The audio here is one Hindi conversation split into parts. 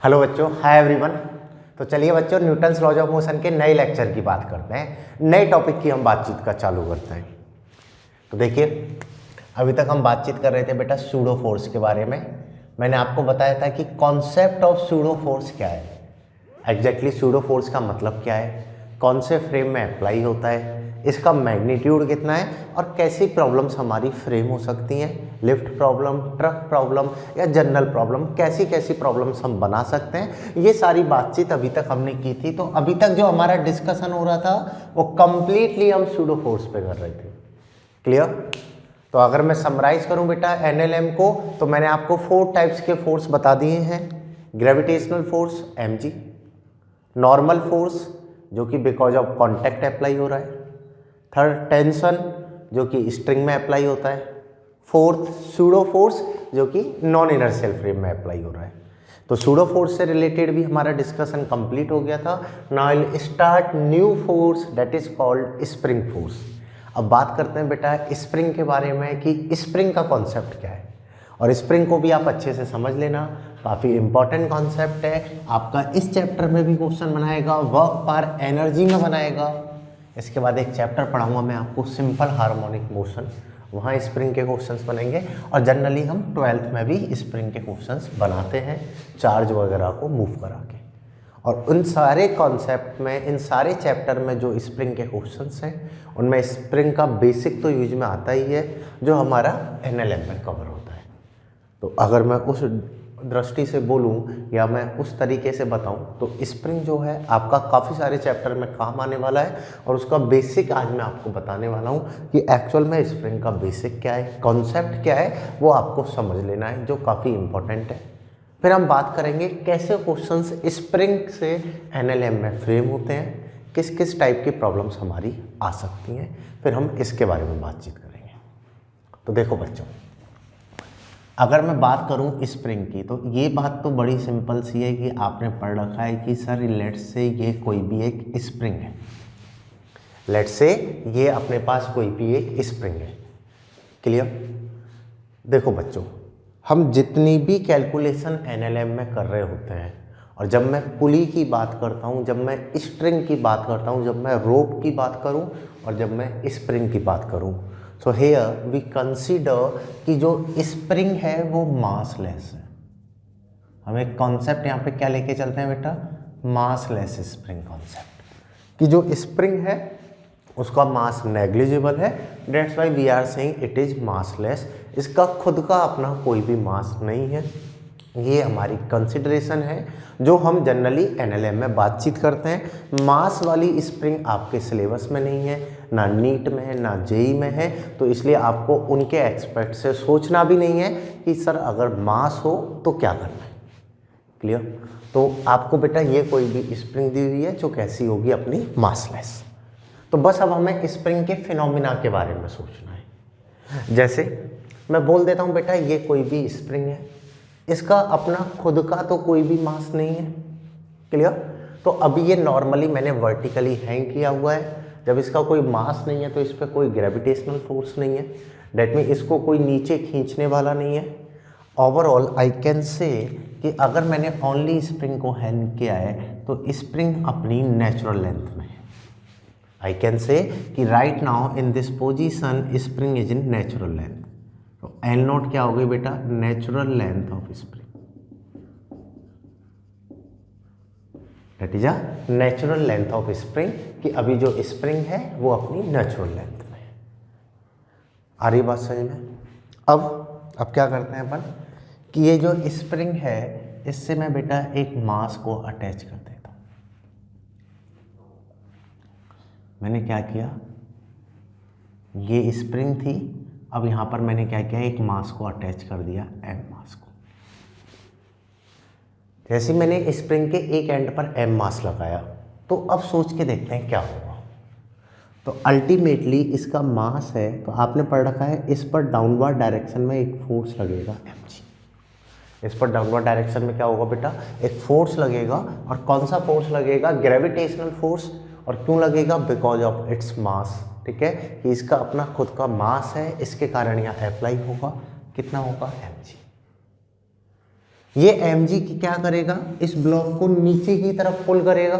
हेलो बच्चों, हाय एवरीवन। तो चलिए बच्चों, न्यूटन्स लॉज ऑफ मोशन के नए लेक्चर की बात करते हैं, नए टॉपिक की हम बातचीत का चालू करते हैं। तो देखिए, अभी तक हम बातचीत कर रहे थे बेटा सूडो फोर्स के बारे में। मैंने आपको बताया था कि कॉन्सेप्ट ऑफ सूडो फोर्स क्या है, एग्जैक्टली सूडो फोर्स का मतलब क्या है, कौन से फ्रेम में अप्लाई होता है, इसका मैग्नीट्यूड कितना है और कैसी प्रॉब्लम्स हमारी फ्रेम हो सकती हैं, लिफ्ट प्रॉब्लम, ट्रक प्रॉब्लम या जनरल प्रॉब्लम, कैसी कैसी प्रॉब्लम्स हम बना सकते हैं, ये सारी बातचीत अभी तक हमने की थी। तो अभी तक जो हमारा डिस्कशन हो रहा था वो कंप्लीटली हम सूडो फोर्स पे कर रहे थे। क्लियर? तो अगर मैं समराइज करूं बेटा एनएलएम को, तो मैंने आपको 4 टाइप्स के फोर्स बता दिए हैं। Gravitational force mg, normal force जो कि बिकॉज ऑफ कॉन्टैक्ट अप्लाई हो रहा है, थर्ड टेंशन जो कि स्ट्रिंग में अप्लाई होता है, फोर्थ सूडो फोर्स जो कि नॉन इनर्शियल फ्रेम में अप्लाई हो रहा है। तो सूडो फोर्स से रिलेटेड भी हमारा डिस्कशन कंप्लीट हो गया था। Now will start new force that is called spring force. अब बात करते हैं बेटा स्प्रिंग के बारे में कि स्प्रिंग का कॉन्सेप्ट क्या है, और स्प्रिंग को भी आप अच्छे से समझ लेना, काफ़ी इंपॉर्टेंट कॉन्सेप्ट है। आपका इस चैप्टर में भी क्वेश्चन बनाएगा, वर्क पर एनर्जी में बनाएगा। इसके बाद एक चैप्टर पढ़ाऊंगा मैं आपको सिंपल हार्मोनिक मोशन, वहाँ स्प्रिंग के क्वेश्चंस बनेंगे। और जनरली हम 12th में भी स्प्रिंग के क्वेश्चंस बनाते हैं, चार्ज वगैरह को मूव करा के। और उन सारे कॉन्सेप्ट में, इन सारे चैप्टर में जो स्प्रिंग के क्वेश्चंस हैं, उनमें स्प्रिंग का बेसिक तो यूज में आता ही है, जो हमारा एनएलएम में कवर होता है। तो अगर मैं उस दृष्टि से बोलूं या मैं उस तरीके से बताऊं, तो स्प्रिंग जो है आपका काफ़ी सारे चैप्टर में काम आने वाला है, और उसका बेसिक आज मैं आपको बताने वाला हूं कि एक्चुअल में स्प्रिंग का बेसिक क्या है, कॉन्सेप्ट क्या है, वो आपको समझ लेना है, जो काफ़ी इंपॉर्टेंट है। फिर हम बात करेंगे कैसे क्वेश्चंस स्प्रिंग से एनएलएम में फ्रेम होते हैं, किस किस टाइप की प्रॉब्लम्स हमारी आ सकती हैं, फिर हम इसके बारे में बातचीत करेंगे। तो देखो बच्चों, अगर मैं बात करूं स्प्रिंग की, तो ये बात तो बड़ी सिंपल सी है कि आपने पढ़ रखा है कि सर लेट्स से ये कोई भी एक स्प्रिंग है, लेट्स से ये अपने पास कोई भी एक स्प्रिंग है। क्लियर? देखो बच्चों, हम जितनी भी कैलकुलेशन एनएलएम में कर रहे होते हैं, और जब मैं पुली की बात करता हूँ, जब मैं स्ट्रिंग की बात करता हूँ, जब मैं रोप की बात करूँ, और जब मैं स्प्रिंग की बात करूँ, सो हेयर वी कंसीडर कि जो स्प्रिंग है वो मासलेस है। हम एक कॉन्सेप्ट यहाँ पे क्या लेके चलते हैं बेटा, मासलेस स्प्रिंग कॉन्सेप्ट, कि जो स्प्रिंग है उसका मास नेग्लिजिबल है, that's why we are saying it is massless. इसका खुद का अपना कोई भी मास नहीं है। ये हमारी कंसिडरेशन है जो हम जनरली एनएलएम में बातचीत करते हैं। मास वाली स्प्रिंग आपके सिलेबस में नहीं है, ना नीट में है, ना जेई में है, तो इसलिए आपको उनके एक्सपेक्ट से सोचना भी नहीं है कि सर अगर मास हो तो क्या करना है। क्लियर? तो आपको बेटा ये कोई भी स्प्रिंग दी हुई है जो कैसी होगी, अपनी मासलेस। तो बस अब हमें स्प्रिंग के फिनोमिना के बारे में सोचना है। जैसे मैं बोल देता हूँ बेटा ये कोई भी स्प्रिंग है, इसका अपना खुद का तो कोई भी मास नहीं है। क्लियर? तो अभी ये नॉर्मली मैंने वर्टिकली हैंग किया हुआ है, जब इसका कोई मास नहीं है तो इस पर कोई ग्रेविटेशनल फोर्स नहीं है, डेट मीन इसको कोई नीचे खींचने वाला नहीं है। ओवरऑल आई कैन से कि अगर मैंने ओनली स्प्रिंग को हैंग किया है तो स्प्रिंग अपनी नेचुरल लेंथ में है। आई कैन से कि right now in this position spring is in natural length. तो एल नोट क्या हो गई बेटा, natural length of spring, that is a natural length of spring, कि अभी जो स्प्रिंग है वो अपनी नेचुरल लेंथ में है। आ रही बात समझ में? अब क्या करते हैं अपन कि ये जो स्प्रिंग है इससे मैं बेटा एक मास को अटैच कर देता हूं। मैंने क्या किया, ये स्प्रिंग थी, अब यहां पर मैंने क्या किया, एक मास को अटैच कर दिया, एम मास को। जैसे मैंने स्प्रिंग के एक एंड पर एम मास लगाया, तो अब सोच के देखते हैं क्या होगा। तो अल्टीमेटली इसका मास है, तो आपने पढ़ रखा है इस पर डाउनवर्ड डायरेक्शन में एक फोर्स लगेगा mg। इस पर डाउनवर्ड डायरेक्शन में क्या होगा बेटा, एक फोर्स लगेगा, और कौन सा फोर्स लगेगा, ग्रेविटेशनल फोर्स। और क्यों लगेगा, बिकॉज ऑफ इट्स मास। ठीक है, कि इसका अपना खुद का मास है, इसके कारण यहाँ अप्लाई होगा, कितना होगा mg। ये mg की क्या करेगा, इस ब्लॉक को नीचे की तरफ पुल करेगा,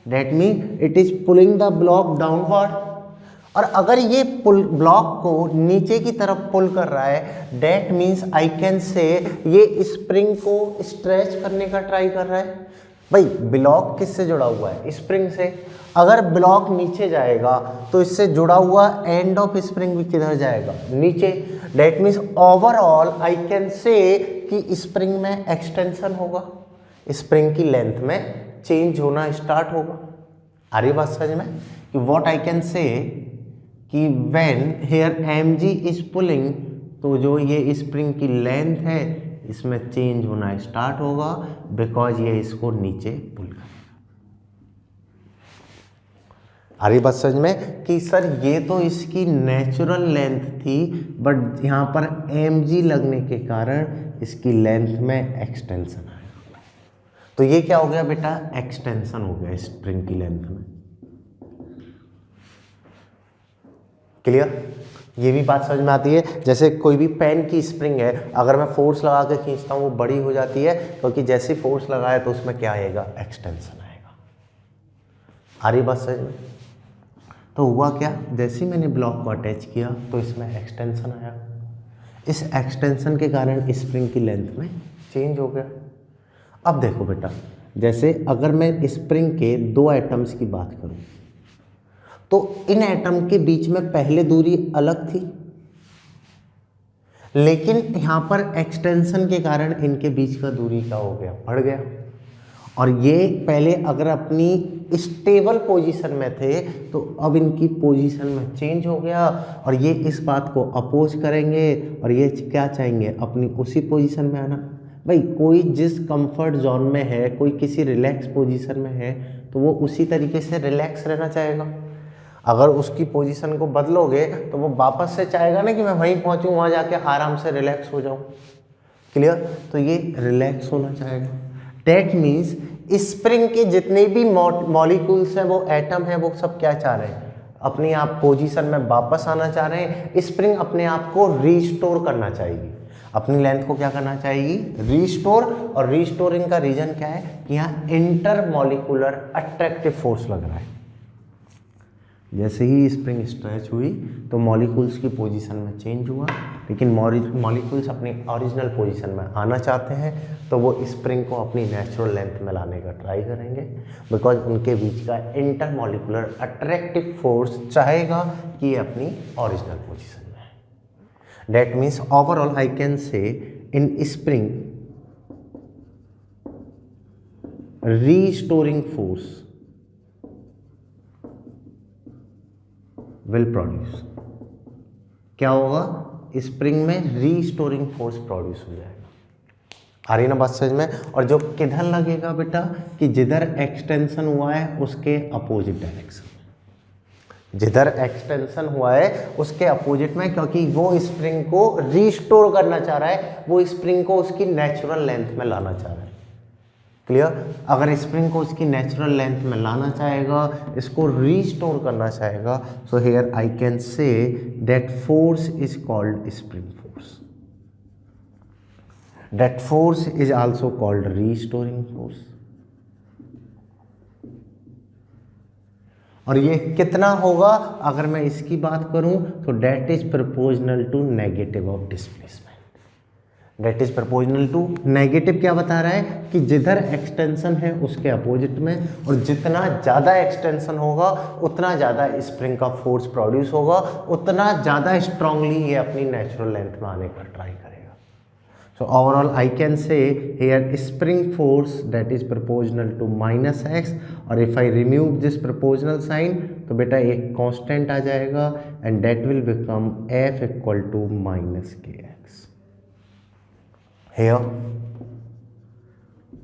that mean it is pulling the block downward. और अगर ये पुल ब्लॉक को नीचे की तरफ पुल कर रहा है, डेट मीन्स आई कैन से ये स्प्रिंग को स्ट्रेच करने का ट्राई कर रहा है। भाई ब्लॉक किससे जुड़ा हुआ है, स्प्रिंग से। अगर ब्लॉक नीचे जाएगा तो इससे जुड़ा हुआ एंड ऑफ स्प्रिंग भी किधर जाएगा, नीचे। That means overall I can say कि स्प्रिंग में एक्सटेंशन होगा, स्प्रिंग की लेंथ में चेंज होना स्टार्ट होगा। आ रही बात समझ में कि व्हाट आई कैन से कि when here mg is pulling, तो जो ये स्प्रिंग की लेंथ है इसमें चेंज होना स्टार्ट होगा, बिकॉज ये इसको नीचे पुल करेगा। आ रही बात समझ में कि सर ये तो इसकी नेचुरल लेंथ थी, बट यहाँ पर mg लगने के कारण इसकी लेंथ में एक्सटेंशन आया। तो ये क्या हो गया बेटा, एक्सटेंशन हो गया स्प्रिंग की लेंथ में। क्लियर, ये भी बात समझ में आती है। जैसे कोई भी पेन की स्प्रिंग है, अगर मैं फोर्स लगा के खींचता हूँ वो बड़ी हो जाती है, क्योंकि जैसे फोर्स लगाए तो उसमें क्या आएगा, एक्सटेंशन आएगा। आ रही बात समझ में। तो हुआ क्या, जैसे ही मैंने ब्लॉक को अटैच किया तो इसमें एक्सटेंशन आया, इस एक्सटेंशन के कारण स्प्रिंग की लेंथ में चेंज हो गया। अब देखो बेटा, जैसे अगर मैं स्प्रिंग के दो एटम्स की बात करूं तो इन एटम के बीच में पहले दूरी अलग थी, लेकिन यहां पर एक्सटेंशन के कारण इनके बीच का दूरी क्या हो गया, बढ़ गया। और ये पहले अगर अपनी स्टेबल पोजीशन में थे तो अब इनकी पोजीशन में चेंज हो गया, और ये इस बात को अपोज करेंगे और ये क्या चाहेंगे, अपनी उसी पोजीशन में आना। भाई कोई जिस कंफर्ट जोन में है, कोई किसी रिलैक्स पोजीशन में है, तो वो उसी तरीके से रिलैक्स रहना चाहेगा। अगर उसकी पोजीशन को बदलोगे तो वो वापस से चाहेगा ना कि मैं वहीं पहुंचूं, वहां जाके आराम से रिलैक्स हो जाऊं। क्लियर, तो ये रिलैक्स होना चाहेगा। डेट मीन्स स्प्रिंग के जितने भी मॉलिक्यूल्स हैं, वो एटम है, वो सब क्या चाह रहे हैं, अपनी आप पोजीशन में वापस आना चाह रहे हैं। स्प्रिंग अपने आप को रीस्टोर करना चाहेगी, अपनी लेंथ को क्या करना चाहेगी, रीस्टोर। और रीस्टोरिंग का रीजन क्या है कि यहाँ इंटर मॉलिक्यूलर अट्रैक्टिव फोर्स लग रहा है। जैसे ही स्प्रिंग स्ट्रेच हुई तो मॉलिक्यूल्स की पोजीशन में चेंज हुआ, लेकिन मॉलिक्यूल्स अपनी ओरिजिनल पोजीशन में आना चाहते हैं, तो वो स्प्रिंग को अपनी नेचुरल लेंथ में लाने का ट्राई करेंगे, बिकॉज उनके बीच का इंटर मॉलिक्यूलर अट्रैक्टिव फोर्स चाहेगा कि ये अपनी ओरिजिनल पोजीशन में है। That means overall I can से इन spring restoring force will produce. क्या होगा, स्प्रिंग में रीस्टोरिंग फोर्स प्रोड्यूस हो जाएगा। आ रही ना बात समझ में। और जो किधर लगेगा बेटा, कि जिधर एक्सटेंशन हुआ है उसके अपोजिट डायरेक्शन में, जिधर एक्सटेंशन हुआ है उसके अपोजिट में, क्योंकि वो स्प्रिंग को रीस्टोर करना चाह रहा है, वो स्प्रिंग को उसकी नेचुरल लेंथ में लाना चाह रहा है। क्लियर, अगर स्प्रिंग को उसकी नेचुरल लेंथ में लाना चाहेगा, इसको रीस्टोर करना चाहेगा, सो here I can say that force is called spring force. That force is also called restoring force. और ये कितना होगा, अगर मैं इसकी बात करूं तो that is proportional to negative of displacement. That is proportional to negative, क्या बता रहा है कि जिधर एक्सटेंशन है उसके अपोजिट में, और जितना ज़्यादा एक्सटेंशन होगा उतना ज़्यादा स्प्रिंग का फोर्स प्रोड्यूस होगा, उतना ज़्यादा स्ट्रांगली ये अपनी नेचुरल लेंथ में आने का ट्राई करेगा। So overall I can say here spring force that is proportional to -x, और if I remove this proportional sign तो बेटा एक कांस्टेंट आ जाएगा, and that will become F equal to -kx। Here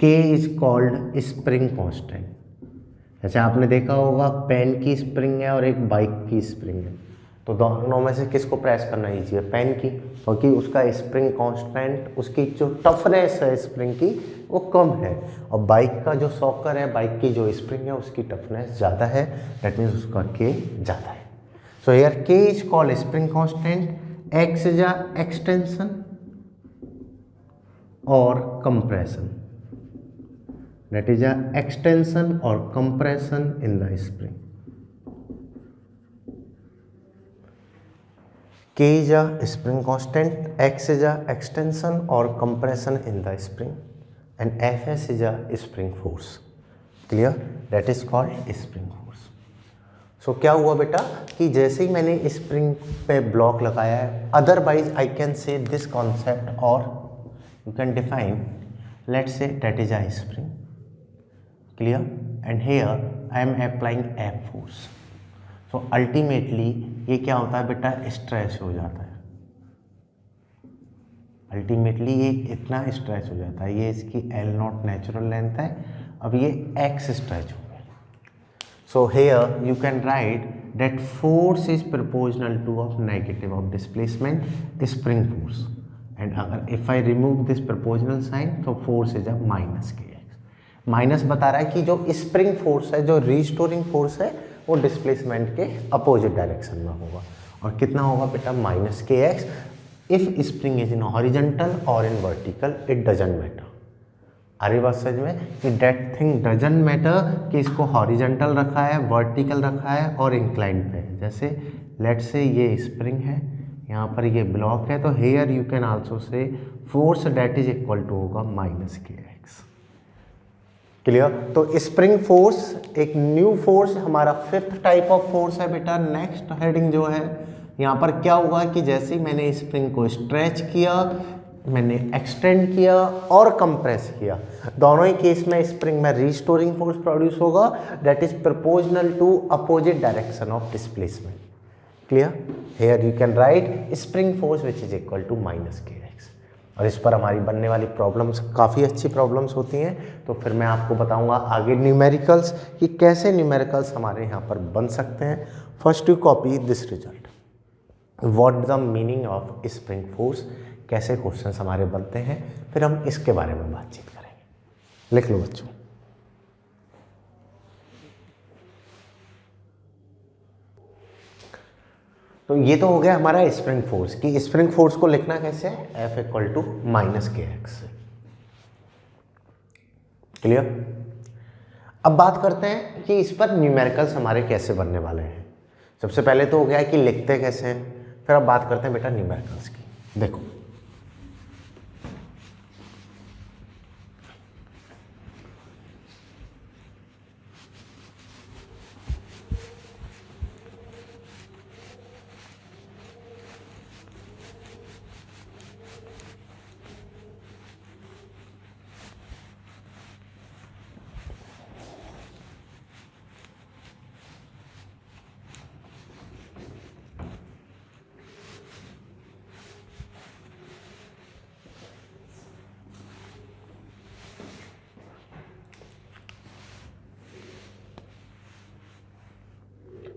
K is called spring constant। जैसे आपने देखा होगा पेन की स्प्रिंग है और एक बाइक की स्प्रिंग है, तो दोनों में से किसको प्रेस करना ईजी है, पेन की, क्योंकि उसका स्प्रिंग कांस्टेंट, उसकी जो टफनेस है स्प्रिंग की वो कम है, और बाइक का जो सॉकर है, बाइक की जो स्प्रिंग है उसकी टफनेस ज़्यादा है, दैट मीन्स उसका K ज़्यादा है। So here K is called spring constant, X is a extension और compression, that is a extension or compression in the spring. K is a spring constant, X is a extension or compression in the spring, and Fs is a spring force. Clear? That is called spring force. So क्या हुआ बेटा कि जैसे ही मैंने स्प्रिंग पे ब्लॉक लगाया है, otherwise I can say this concept और you can define, let's say that is a spring. Clear? And here I am applying F force. So ultimately ये क्या होता है बेटा, स्ट्रेच हो जाता है. अल्टीमेटली ये इतना स्ट्रेच हो जाता है, ये इसकी L0 नेचुरल लेंथ है, अब ये X स्ट्रेच हो गया. So here you can write that force is proportional to of negative of displacement, spring force. And अगर if I remove this proportional sign, तो force is a minus K. Minus बता रहा है कि जो स्प्रिंग फोर्स है, जो रिस्टोरिंग फोर्स है, वो डिस्प्लेसमेंट के अपोजिट डायरेक्शन में होगा. और कितना होगा बेटा, minus k x. If spring is in horizontal और in vertical, it doesn't matter. आ रही बात समझ में कि दैट थिंग डजंट मैटर कि इसको हॉरिजेंटल रखा है, वर्टिकल रखा है और इंक्लाइंड पे है. जैसे लेट से ये स्प्रिंग है, यहाँ पर ये ब्लॉक है, तो here you can also say force that is equal to होगा माइनस के एक्स. क्लियर? तो स्प्रिंग फोर्स एक न्यू फोर्स, हमारा फिफ्थ टाइप ऑफ फोर्स है बेटा. नेक्स्ट हेडिंग जो है, यहाँ पर क्या हुआ कि जैसे ही मैंने स्प्रिंग को स्ट्रेच किया, मैंने एक्सटेंड किया और कंप्रेस किया, दोनों ही केस में स्प्रिंग में रिस्टोरिंग फोर्स प्रोड्यूस होगा, that is proportional to opposite direction of displacement. Clear? Here you can write spring force which is equal to minus k. और इस पर हमारी बनने वाली प्रॉब्लम्स काफ़ी अच्छी प्रॉब्लम्स होती हैं. तो फिर मैं आपको बताऊंगा आगे न्यूमेरिकल्स कि कैसे न्यूमेरिकल्स हमारे यहाँ पर बन सकते हैं. First you copy this result. What the meaning of spring force, कैसे क्वेश्चंस हमारे बनते हैं, फिर हम इसके बारे में बातचीत करेंगे. लिख लो बच्चों. तो ये तो हो गया हमारा स्प्रिंग फोर्स कि स्प्रिंग फोर्स को लिखना कैसे है, F equal to minus k x. Clear? अब बात करते हैं कि इस पर न्यूमेरिकल्स हमारे कैसे बनने वाले हैं. सबसे पहले तो हो गया कि लिखते कैसे हैं, फिर अब बात करते हैं बेटा न्यूमेरिकल्स की. देखो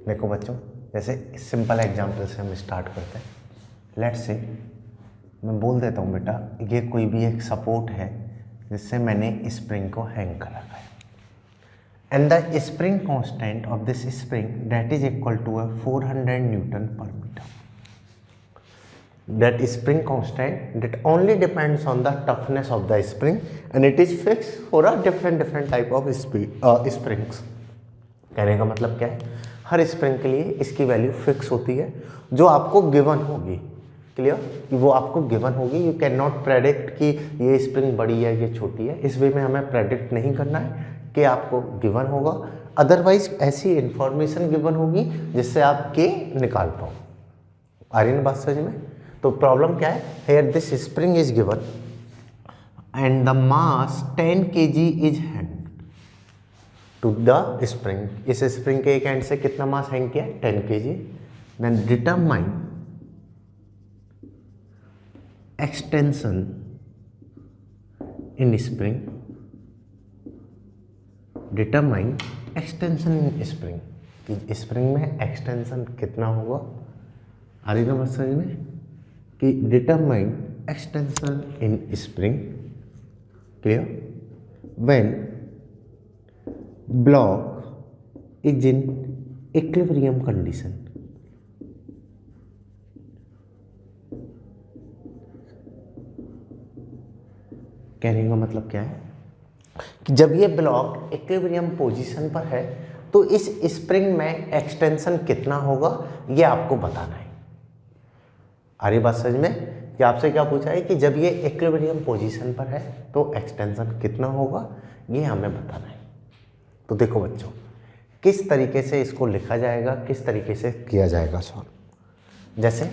देखो बच्चों, जैसे सिंपल एग्जांपल से हम स्टार्ट करते हैं. लेट्स से मैं बोल देता हूँ बेटा, ये कोई भी एक सपोर्ट है जिससे मैंने स्प्रिंग को हैंग कर रखा है, and the spring constant of this spring that is equal to 400 newton per metre. That spring constant that only depends on the toughness of the spring and it is fixed for a different type of springs. कहने का मतलब क्या है, हर स्प्रिंग के लिए इसकी वैल्यू फिक्स होती है जो आपको गिवन होगी. क्लियर? वो आपको गिवन होगी. यू कैन नॉट प्रेडिक्ट कि ये स्प्रिंग बड़ी है ये छोटी है. इस वे में हमें प्रेडिक्ट नहीं करना है कि आपको गिवन होगा, अदरवाइज ऐसी इंफॉर्मेशन गिवन होगी जिससे आप के निकाल पाओ. आ रही ना बात समझ में? तो प्रॉब्लम क्या है, here this spring is given and the mass 10 kg is hang to the spring. इस स्प्रिंग के एक एंड से कितना मास हैंग किया, 10 kg. Then determine extension in spring. Determine extension in spring, कि स्प्रिंग में एक्सटेंशन कितना होगा. आ रही ना बात समझ में? कि determine extension in spring. Clear? When block is in equilibrium condition. कहने का मतलब क्या है कि जब ये ब्लॉक इक्विलिब्रियम पोजीशन पर है तो इस स्प्रिंग में एक्सटेंशन कितना होगा ये आपको बताना है। आ रही बात समझ में कि आपसे क्या पूछा है कि जब ये इक्विलिब्रियम पोजीशन पर है तो एक्सटेंशन कितना होगा ये हमें बताना है। तो देखो बच्चों किस तरीके से इसको लिखा जाएगा, किस तरीके से किया जाएगा सॉल्व। जैसे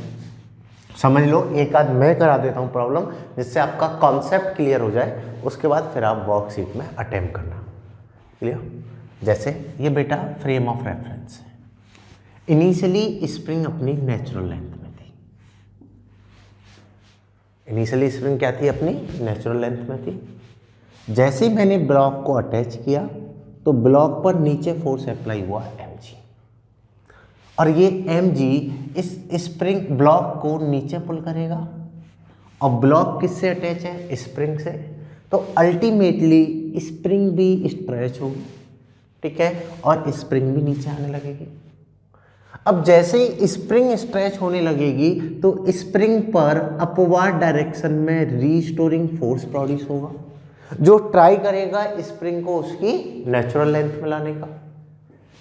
समझ लो एक आध मैं करा देता हूँ प्रॉब्लम जिससे आपका कॉन्सेप्ट क्लियर हो जाए, उसके बाद फिर आप वर्कशीट में अटेम्प्ट करना। क्लियर? जैसे ये बेटा फ्रेम ऑफ रेफरेंस है, इनिशियली स्प्रिंग अपनी नेचुरल लेंथ में थी। इनिशियली स्प्रिंग क्या थी? अपनी नेचुरल लेंथ में थी। जैसे ही मैंने ब्लॉक को अटैच किया तो ब्लॉक पर नीचे फोर्स अप्लाई हुआ mg, और ये mg इस स्प्रिंग ब्लॉक को नीचे पुल करेगा और ब्लॉक किससे अटैच है? स्प्रिंग से। तो अल्टीमेटली स्प्रिंग भी स्ट्रेच होगी, ठीक है, और स्प्रिंग भी नीचे आने लगेगी। अब जैसे ही स्प्रिंग स्ट्रेच होने लगेगी तो स्प्रिंग पर अपवर्ड डायरेक्शन में रीस्टोरिंग फोर्स प्रोड्यूस होगा जो ट्राई करेगा स्प्रिंग को उसकी नेचुरल लेंथ में लाने का।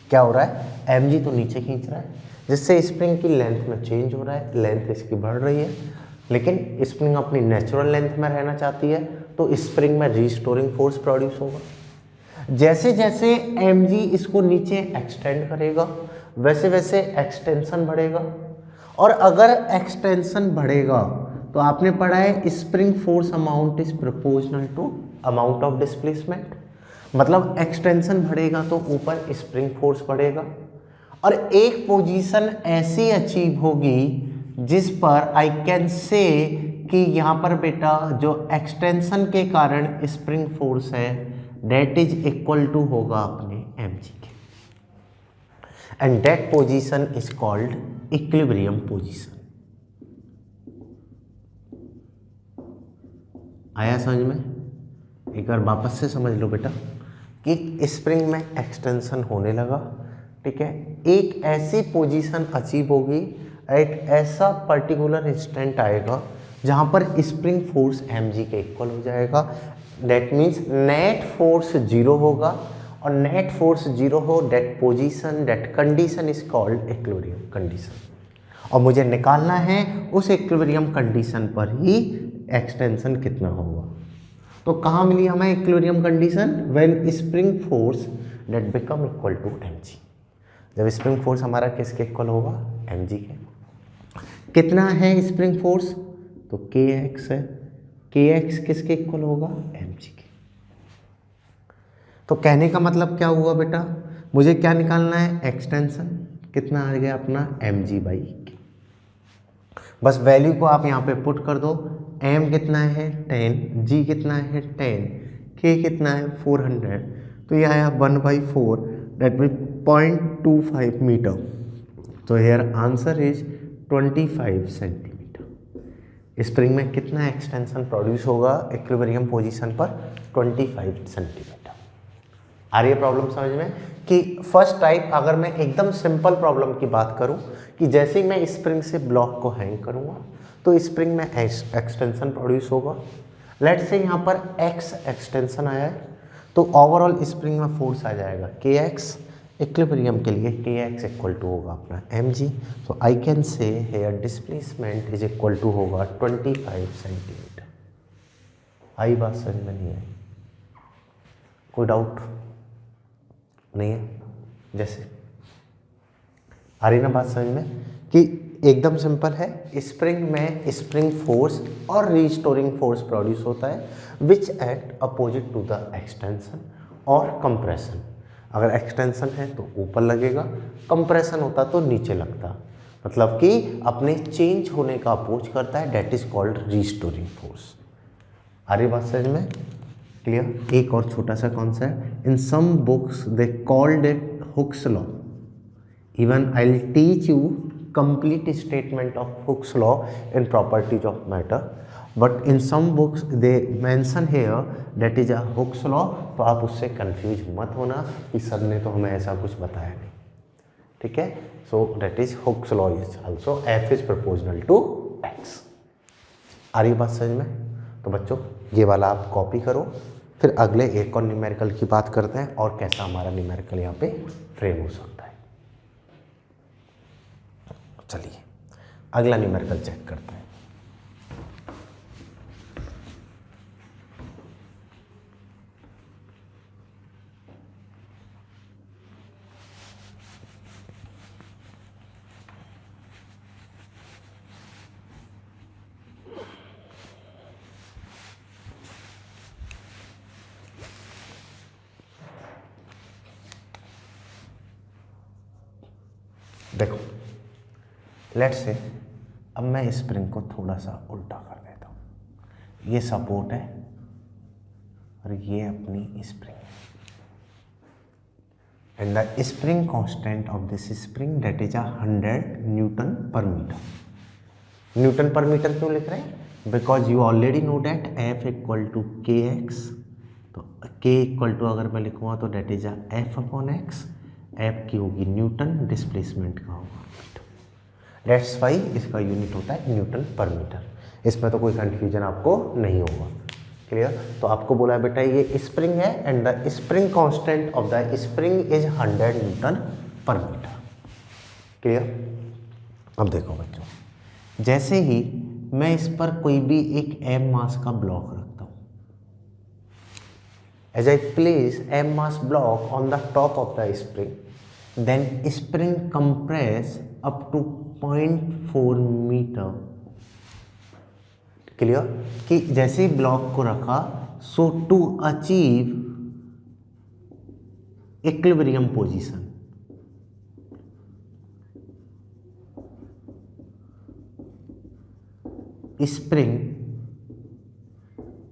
क्या हो रहा है? mg तो नीचे खींच रहा है जिससे स्प्रिंग की लेंथ में चेंज हो रहा है, लेंथ इसकी बढ़ रही है, लेकिन स्प्रिंग अपनी नेचुरल लेंथ में रहना चाहती है तो स्प्रिंग में रीस्टोरिंग फोर्स प्रोड्यूस होगा। जैसे जैसे mg इसको नीचे एक्सटेंड करेगा वैसे वैसे एक्सटेंशन बढ़ेगा, और अगर एक्सटेंशन बढ़ेगा तो आपने पढ़ा है spring force amount is proportional to amount of displacement. मतलब एक्सटेंशन बढ़ेगा तो ऊपर स्प्रिंग फोर्स बढ़ेगा, और एक पोजीशन ऐसी अचीव होगी जिस पर आई कैन से कि यहाँ पर बेटा जो एक्सटेंशन के कारण स्प्रिंग फोर्स है डेट इज इक्वल टू होगा अपने mg के, and that position is called equilibrium position. आया समझ में? एक बार वापस से समझ लो बेटा कि स्प्रिंग में एक्सटेंशन होने लगा, ठीक है, एक ऐसी पोजीशन अचीव होगी, एक ऐसा पर्टिकुलर इंस्टेंट आएगा जहां पर स्प्रिंग फोर्स mg के इक्वल हो जाएगा। That means net force zero होगा, और नेट फोर्स जीरो हो that position, that condition is called equilibrium condition. और मुझे निकालना है उस इक्विलिब्रियम कंडीशन पर ही एक्सटेंशन कितना होगा। तो कहाँ मिली हमें equilibrium condition? When spring force that become equal to mg। जब स्प्रिंग फोर्स हमारा किसके इक्वल होगा? mg के। कितना है स्प्रिंग फोर्स? तो kx है, kx किसके इक्वल होगा? mg के। तो कहने का मतलब क्या हुआ बेटा? मुझे क्या निकालना है? एक्सटेंशन। कितना आ गया अपना? mg by k। बस वैल्यू को आप यहाँ पे पुट कर दो। m कितना है? 10, g कितना है? 10, k कितना है? 400, तो ये आया 1/4, दैट मीन 0.25 मीटर। तो here answer is 25 centimetre. Spring में कितना एक्सटेंशन प्रोड्यूस होगा इक्विलिब्रियम पोजीशन पर? 25 सेंटीमीटर। आ रही है प्रॉब्लम समझ में? कि फर्स्ट टाइप अगर मैं एकदम सिंपल प्रॉब्लम की बात करूं कि जैसे ही मैं स्प्रिंग से ब्लॉक को हैंग करूंगा तो स्प्रिंग में एक्सटेंशन प्रोड्यूस होगा। लेट्स से यहाँ पर x एक्सटेंशन आया है तो ओवरऑल स्प्रिंग में फोर्स आ जाएगा kx। इक्विलिब्रियम के लिए kx इक्वल टू होगा अपना mg। तो I can say here displacement is equal to होगा 25 सेंटीमीटर। आई बात समझ में नहीं आई? कोई डाउट नहीं है? जैसे आ रही ना बात समझ में कि एकदम सिंपल है। स्प्रिंग में स्प्रिंग फोर्स और रीस्टोरिंग फोर्स प्रोड्यूस होता है which act opposite to the extension और कंप्रेशन। अगर एक्सटेंशन है तो ऊपर लगेगा, कंप्रेशन होता तो नीचे लगता, मतलब कि अपने चेंज होने का अपोज करता है, that is called restoring force. आ रही बात समझ में? क्लियर? एक और छोटा सा concept, in some books they called it Hooke's law. Even I will teach you complete statement of Hooke's law in properties of matter, but in some books they mention here that is a Hooke's law। तो आप उससे कंफ्यूज मत होना कि सर ने तो हमें ऐसा कुछ बताया नहीं, ठीक है। सो that is Hooke's law is also F is proportional to X। आ रही बात समझ में? तो बच्चों ये वाला आप कॉपी करो, फिर अगले एक और न्यूमेरिकल की बात करते हैं और कैसा हमारा न्यूमेरिकल यहाँ पे फ्रेम हो सकता है। चलिए अगला न्यूमेरिकल चेक करते हैं। देखो लेट्स से अब मैं स्प्रिंग को थोड़ा सा उल्टा कर देता हूँ। ये सपोर्ट है और ये अपनी स्प्रिंग है and the spring constant of this spring that is 100 newton per metre. Newton per metre क्यों लिख रहे हैं? Because you already know that F equal to k x. तो K इक्वल टू अगर मैं लिखूँगा तो that is F upon x. F की होगी न्यूटन, डिस्प्लेसमेंट का होगा मीटर। दैट्स वाई इसका यूनिट होता है न्यूटन पर मीटर। इसमें तो कोई कंफ्यूजन आपको नहीं होगा। क्लियर? तो आपको बोला है बेटा ये स्प्रिंग है and the spring constant of the spring is 100 newton per metre. Clear? अब देखो बच्चों, जैसे ही मैं इस पर कोई भी एक m मास का ब्लॉक रखता हूँ, as I place m mass block on the top of the spring, then spring compress up to 0.4 metre. Clear? कि जैसे ही ब्लॉक को रखा, so to achieve equilibrium position, spring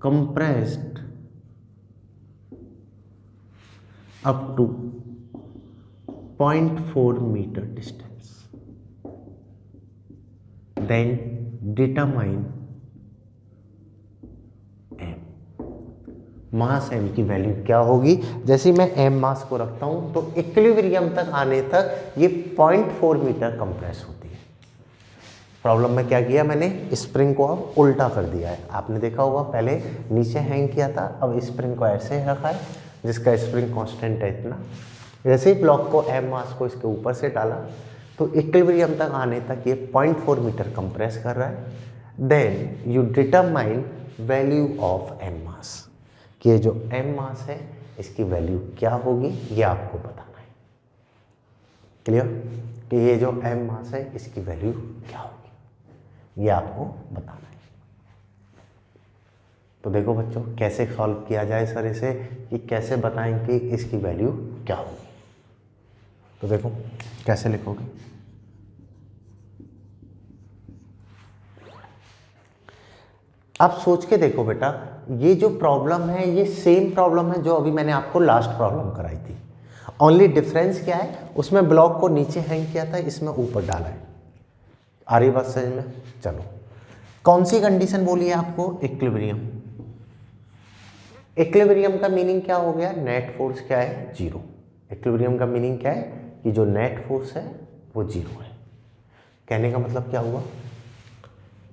compressed up to 0.4 meter distance, then determine m। Mass m की वैल्यू क्या होगी? जैसे मैं m मास को रखता हूं तो इक्विलिब्रियम तक आने तक ये 0.4 मीटर कंप्रेस होती है। प्रॉब्लम में क्या किया मैंने? स्प्रिंग को अब उल्टा कर दिया है। आपने देखा होगा पहले नीचे हैंग किया था, अब स्प्रिंग को ऐसे रखा है जिसका स्प्रिंग कांस्टेंट है इतना। जैसे ही ब्लॉक को m मास को इसके ऊपर से डाला तो इक्विलिब्रियम तक आने तक ये 0.4 मीटर कंप्रेस कर रहा है। Then you determine value of m mass, कि ये जो m मास है इसकी वैल्यू क्या होगी ये आपको बताना है। क्लियर? कि ये जो m मास है इसकी वैल्यू क्या होगी ये आपको बताना है। तो देखो बच्चों कैसे सॉल्व किया जाए सर इसे, कि कैसे बताएं कि इसकी वैल्यू क्या होगी। तो देखो कैसे लिखोगे? आप सोच के देखो बेटा, ये जो प्रॉब्लम है ये सेम प्रॉब्लम है जो अभी मैंने आपको लास्ट प्रॉब्लम कराई थी। ओनली डिफरेंस क्या है? उसमें ब्लॉक को नीचे हैंग किया था, इसमें ऊपर डाला है। आ रही बात समझ में? चलो कौन सी कंडीशन बोली है आपको? इक्विलिब्रियम। इक्विलिब्रियम का मीनिंग क्या हो गया? नेट फोर्स क्या है? जीरो। इक्विलिब्रियम का मीनिंग क्या है? कि जो नेट फोर्स है वो जीरो है। कहने का मतलब क्या हुआ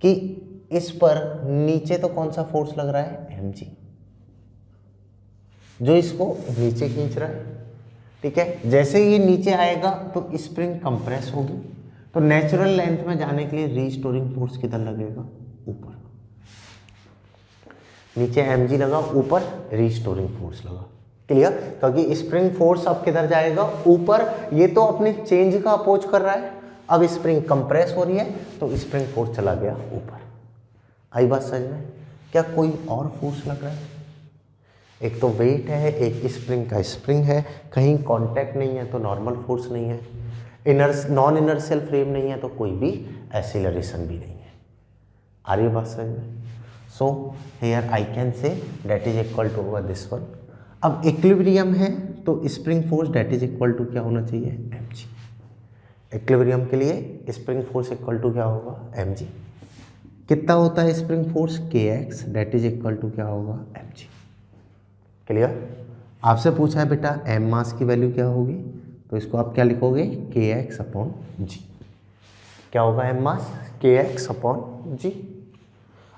कि इस पर नीचे तो कौन सा फोर्स लग रहा है? mg, जो इसको नीचे खींच रहा है। ठीक है, जैसे ये नीचे आएगा तो स्प्रिंग कंप्रेस होगी, तो नेचुरल लेंथ में जाने के लिए रीस्टोरिंग फोर्स किधर लगेगा? ऊपर। नीचे mg लगा, ऊपर रीस्टोरिंग फोर्स लगा। क्लियर? क्योंकि स्प्रिंग फोर्स अब किधर जाएगा? ऊपर। ये तो अपने चेंज का अपोज कर रहा है, अब स्प्रिंग कंप्रेस हो रही है तो स्प्रिंग फोर्स चला गया ऊपर। आई बात समझ में? क्या कोई और फोर्स लग रहा है? एक तो वेट है, एक स्प्रिंग का स्प्रिंग है, कहीं कांटेक्ट नहीं है तो नॉर्मल फोर्स नहीं है, नॉन इनर्शियल फ्रेम नहीं है तो कोई भी एक्सीलरेशन भी नहीं है। आ रही बात समझ में? So here I can say that is equal to over this one. अब इक्विलिब्रियम है तो spring force that is equal to क्या होना चाहिए? mg। इक्विलिब्रियम के लिए स्प्रिंग फोर्स इक्वल टू क्या होगा? mg। कितना होता है spring force? kx that is equal to क्या होगा? mg। क्लियर? आपसे पूछा है बेटा m मास की वैल्यू क्या होगी, तो इसको आप क्या लिखोगे? kx upon g। क्या होगा m मास? kx upon g।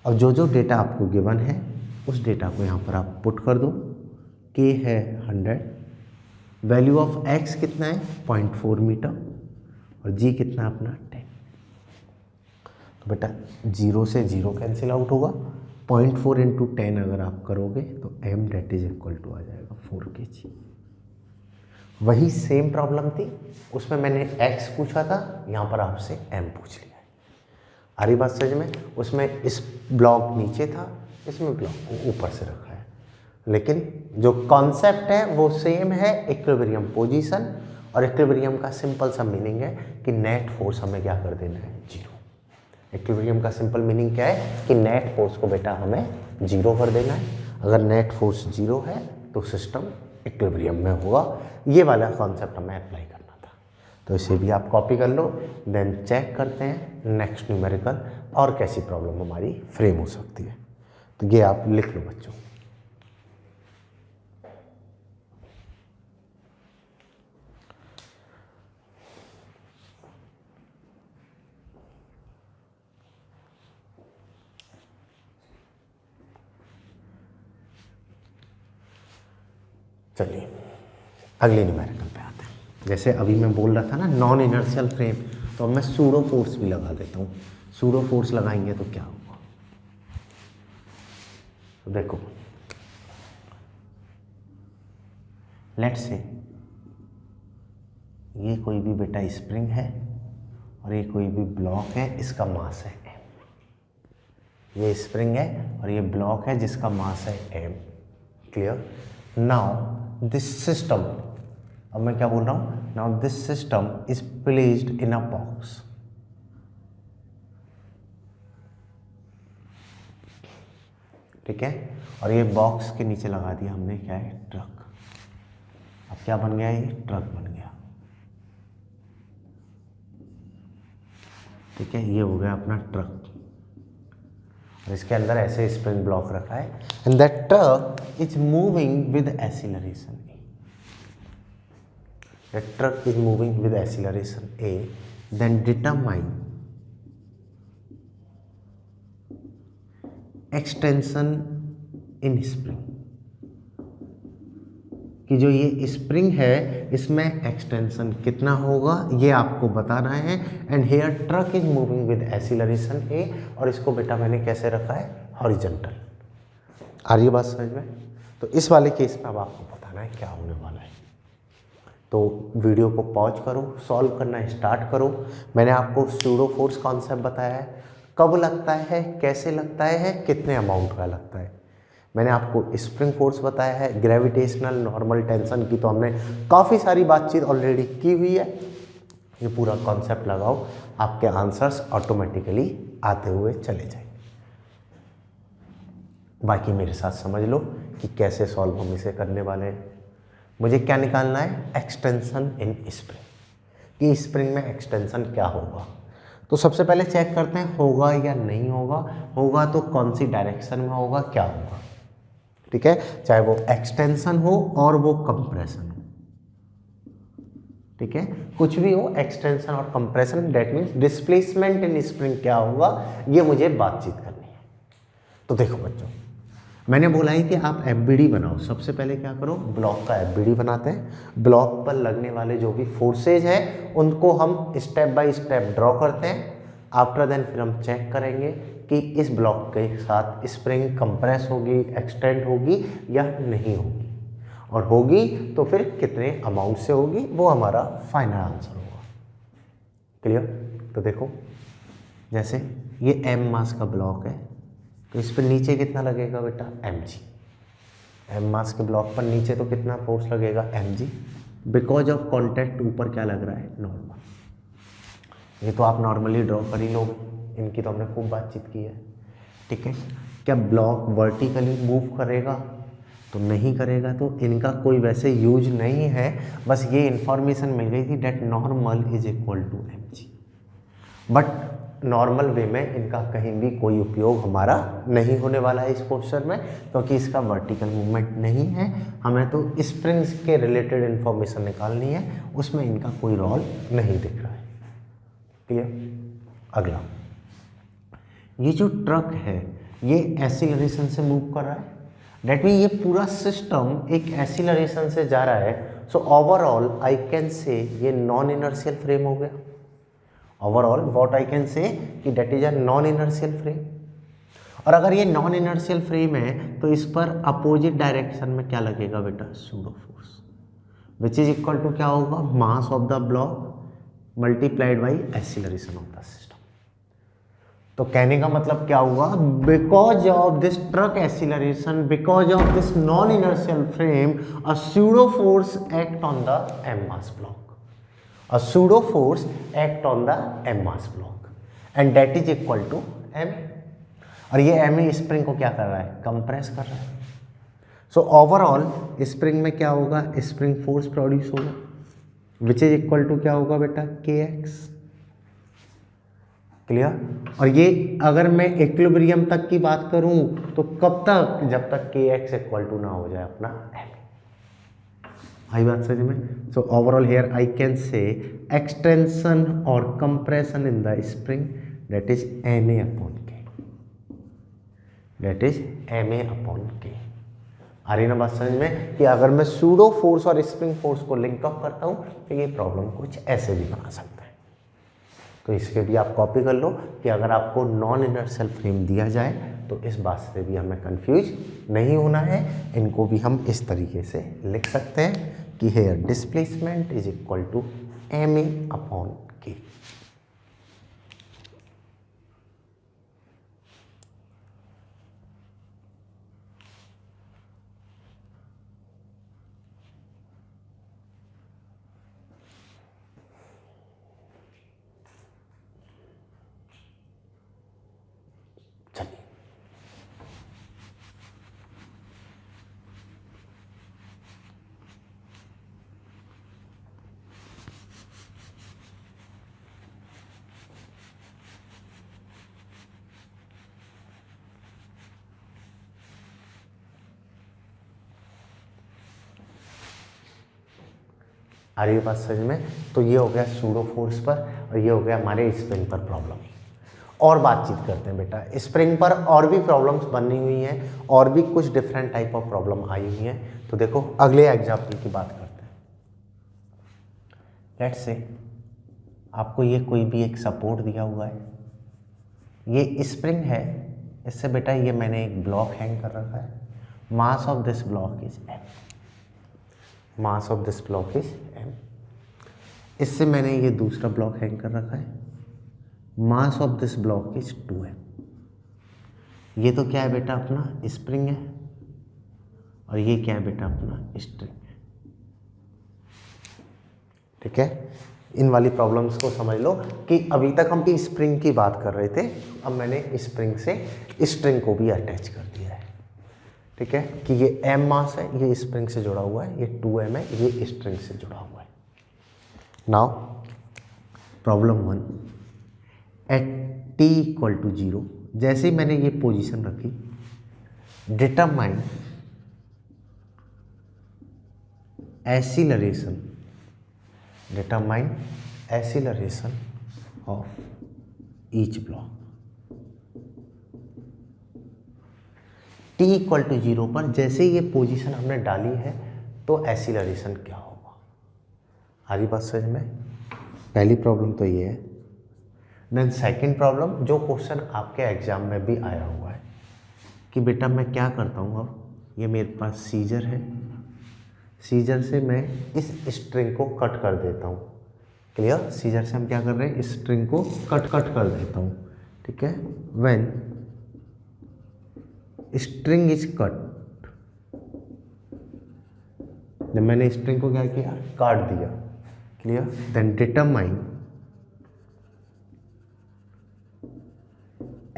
अब जो जो डेटा आपको गिवन है उस डेटा को यहाँ पर आप पुट कर दो। k है 100, वैल्यू ऑफ x कितना है 0.4 मीटर और g कितना है अपना 10। तो बेटा 0 से 0 कैंसिल आउट होगा, 0.4 इंटू 10 अगर आप करोगे तो m that is equal to आ जाएगा 4 kg। वही सेम प्रॉब्लम थी, उसमें मैंने x पूछा था, यहाँ पर आपसे m पूछ लिया है। आ रही बात समझ में? उसमें इस ब्लॉक नीचे था, इसमें ब्लॉक को ऊपर से रखा है, लेकिन जो कॉन्सेप्ट है वो सेम है, इक्विलिब्रियम पोजीशन। और इक्विलिब्रियम का सिंपल सा मीनिंग है कि नेट फोर्स हमें क्या कर देना है, 0। इक्विलिब्रियम का सिंपल मीनिंग क्या है कि नेट फोर्स को बेटा हमें 0 कर देना है। अगर नेट फोर्स 0 है तो सिस्टम इक्विलिब्रियम में होगा। ये वाला कॉन्सेप्ट हमें अप्लाई करना था, तो इसे भी आप कॉपी कर लो। देन चेक करते हैं नेक्स्ट न्यूमेरिकल और कैसी प्रॉब्लम हमारी फ्रेम हो सकती है। तो ये आप लिख लो बच्चों। चलिए अगली न्यूमेरिकल पे आते हैं। जैसे अभी मैं बोल रहा था ना नॉन इनर्शियल फ्रेम, तो अब मैं सूडो फोर्स भी लगा देता हूँ। सूडो फोर्स लगाएंगे तो क्या होगा, तो देखो लेट्स से ये कोई भी बेटा स्प्रिंग है और ये कोई भी ब्लॉक है, इसका मास है m। ये स्प्रिंग है और ये ब्लॉक है जिसका मास है m। Clear? Now this system, अब मैं क्या बोल रहा हूँ, now this system is placed in a box. ठीक है, और ये बॉक्स के नीचे लगा दिया हमने क्या है, ट्रक। अब क्या बन गया, ये ट्रक बन गया। ठीक है, ये हो गया अपना ट्रक और इसके अंदर ऐसे स्प्रिंग ब्लॉक रखा है। And that truck is moving with acceleration a। That truck is moving with acceleration a। Then determine extension in spring, कि जो ये स्प्रिंग है इसमें एक्सटेंशन कितना होगा ये आपको बताना है। And here truck is moving with acceleration a, और इसको बेटा मैंने कैसे रखा है, हॉरिजॉन्टल। आ रही है बात समझ में? तो इस वाले केस में अब आपको बताना है क्या होने वाला है। तो वीडियो को पॉज करो, सॉल्व करना स्टार्ट करो। मैंने आपको सूडो फोर्स कॉन्सेप्ट बताया है, कब लगता है, कैसे लगता है, कितने अमाउंट का लगता है। मैंने आपको स्प्रिंग फोर्स बताया है, ग्रेविटेशनल नॉर्मल टेंशन की तो हमने काफ़ी सारी बातचीत ऑलरेडी की हुई है। ये पूरा कॉन्सेप्ट लगाओ, आपके आंसर्स ऑटोमेटिकली आते हुए चले जाएंगे। बाकी मेरे साथ समझ लो कि कैसे सॉल्व हम इसे करने वाले हैं। मुझे क्या निकालना है, एक्सटेंशन इन स्प्रिंग, कि स्प्रिंग में एक्सटेंशन क्या होगा। तो सबसे पहले चेक करते हैं होगा या नहीं होगा। होगा तो कौन सी डायरेक्शन में होगा, क्या होगा। ठीक है, चाहे वो एक्सटेंशन हो और वो कंप्रेशन हो। ठीक है, कुछ भी हो, एक्सटेंशन और compression, that means displacement in spring क्या होगा, ये मुझे बातचीत करनी है। तो देखो बच्चों, मैंने बोला है कि आप एफबीडी बनाओ। सबसे पहले क्या करो, ब्लॉक का एफबीडी बनाते हैं। ब्लॉक पर लगने वाले जो भी फोर्सेज हैं उनको हम स्टेप बाय स्टेप ड्रॉ करते हैं। आफ्टर देन फिर हम चेक करेंगे कि इस ब्लॉक के साथ स्प्रिंग कंप्रेस होगी, एक्सटेंड होगी या नहीं होगी, और होगी तो फिर कितने अमाउंट से होगी, वो हमारा फाइनल आंसर होगा। क्लियर? तो देखो जैसे ये m मास का ब्लॉक है, तो इस पर नीचे कितना लगेगा बेटा, mg। m मास के ब्लॉक पर नीचे तो कितना फोर्स लगेगा, mg। बिकॉज ऑफ कॉन्टैक्ट ऊपर क्या लग रहा है, नॉर्मल। ये तो आप नॉर्मली ड्रॉ कर ही लोगे, इनकी तो हमने खूब बातचीत की है। ठीक है, क्या ब्लॉक वर्टिकली मूव करेगा, तो नहीं करेगा, तो इनका कोई वैसे यूज नहीं है। बस ये इंफॉर्मेशन मिल गई थी that normal is equal to mg। But normal way में इनका कहीं भी कोई उपयोग हमारा नहीं होने वाला है इस पोस्चर में, क्योंकि इसका वर्टिकल मूवमेंट नहीं है। हमें तो स्प्रिंग्स के रिलेटेड इंफॉर्मेशन निकालनी है, उसमें इनका कोई रोल नहीं दिख रहा है। क्लियर? अगला, ये जो ट्रक है ये एक्सीलरेशन से मूव कर रहा है, डेट मीन ये पूरा सिस्टम एक एक्सीलरेशन से जा रहा है। सो ओवरऑल आई कैन से ये नॉन इनर्शियल फ्रेम हो गया। Overall what I can say कि that is a non inertial frame. और अगर ये नॉन इनर्शियल फ्रेम है तो इस पर अपोजिट डायरेक्शन में क्या लगेगा बेटा, pseudo force, which is equal to क्या होगा, mass of the block multiplied by acceleration of the system. तो कहने का मतलब क्या हुआ, because of this truck acceleration, because of this non inertial frame, a pseudo force act on the m mass block, a pseudo force act on the m mass block and that is equal to m. और ये एम स्प्रिंग को क्या कर रहा है, कंप्रेस कर रहा है। सो ओवरऑल स्प्रिंग में क्या होगा, स्प्रिंग फोर्स प्रोड्यूस होगा विच इज इक्वल टू क्या होगा बेटा, के एक्स। क्लियर। और ये अगर मैं इक्विलिब्रियम तक की बात करूं तो कब तक, जब तक के एक्स इक्वल टू ना हो जाए अपना एम। आई बात समझ में। So overall here I can say extension और compression in the spring that is m a upon k, that is m a upon k. आ रही ना बात समझ में कि अगर मैं सूडो फोर्स और स्प्रिंग फोर्स को लिंक अप करता हूं तो ये प्रॉब्लम कुछ ऐसे भी बना सकता है। तो इसके भी आप कॉपी कर लो कि अगर आपको नॉन इनर्शियल फ्रेम दिया जाए तो इस बात से भी हमें कंफ्यूज नहीं होना है। इनको भी हम इस तरीके से लिख सकते हैं कि here displacement is equal to m a upon k. आ रही है बात समझ में। तो ये हो गया सूडो फोर्स पर और ये हो गया हमारे स्प्रिंग पर प्रॉब्लम। और बातचीत करते हैं बेटा, स्प्रिंग पर और भी प्रॉब्लम्स बनी हुई हैं और भी कुछ डिफरेंट टाइप ऑफ प्रॉब्लम आई हुई हैं। तो देखो अगले एग्जाम्पल की बात करते हैं। लेट्स से आपको ये कोई भी एक सपोर्ट दिया हुआ है, ये स्प्रिंग है, इससे बेटा ये मैंने एक ब्लॉक हैंग कर रखा है, mass of this block is m, mass of this block is m. इससे मैंने ये दूसरा ब्लॉक हैंग कर रखा है, mass of this block is 2m। ये तो क्या है बेटा, अपना स्प्रिंग है और ये क्या है बेटा, अपना स्ट्रिंग है। ठीक है, इन वाली प्रॉब्लम्स को समझ लो कि अभी तक हम स्प्रिंग की बात कर रहे थे, अब मैंने स्प्रिंग से स्ट्रिंग को भी अटैच कर दिया है। ठीक है, कि ये m मास है, ये स्प्रिंग से जुड़ा हुआ है, ये 2m है, ये स्ट्रिंग से जुड़ा हुआ है। Now problem 1, at t equal to 0, जैसे ही मैंने ये पोजीशन रखी, determine acceleration, determine acceleration of each block. t equal to 0 पर जैसे ये पोजीशन हमने डाली है तो एक्सीलरेशन क्या होगा। हमारी बात समझ में। पहली प्रॉब्लम तो ये है। देन सेकंड प्रॉब्लम, जो क्वेश्चन आपके एग्जाम में भी आया हुआ है कि बेटा मैं क्या करता हूँ, अब ये मेरे पास सीजर है, सीजर से मैं इस स्ट्रिंग को कट कर देता हूँ। क्लियर, सीजर से हम क्या कर रहे हैं, स्ट्रिंग को कट कर देता हूँ। ठीक है, व्हेन स्ट्रिंग इज कट, जब मैंने स्ट्रिंग को क्या किया, काट दिया। Clear, then determine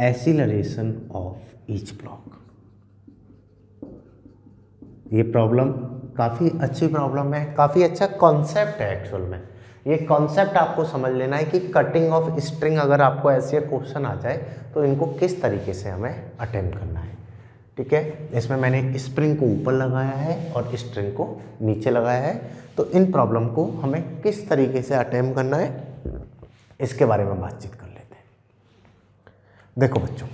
acceleration of each block. ये प्रॉब्लम काफ़ी अच्छी प्रॉब्लम है, काफ़ी अच्छा कॉन्सेप्ट है एक्चुअल में। ये कॉन्सेप्ट आपको समझ लेना है कि कटिंग ऑफ स्ट्रिंग, अगर आपको ऐसे क्वेश्चन आ जाए तो इनको किस तरीके से हमें अटेम्प्ट करना है। ठीक है, इसमें मैंने स्प्रिंग को ऊपर लगाया है और स्ट्रिंग को नीचे लगाया है, तो इन प्रॉब्लम को हमें किस तरीके से अटेम्प्ट करना है इसके बारे में बातचीत कर लेते हैं। देखो बच्चों,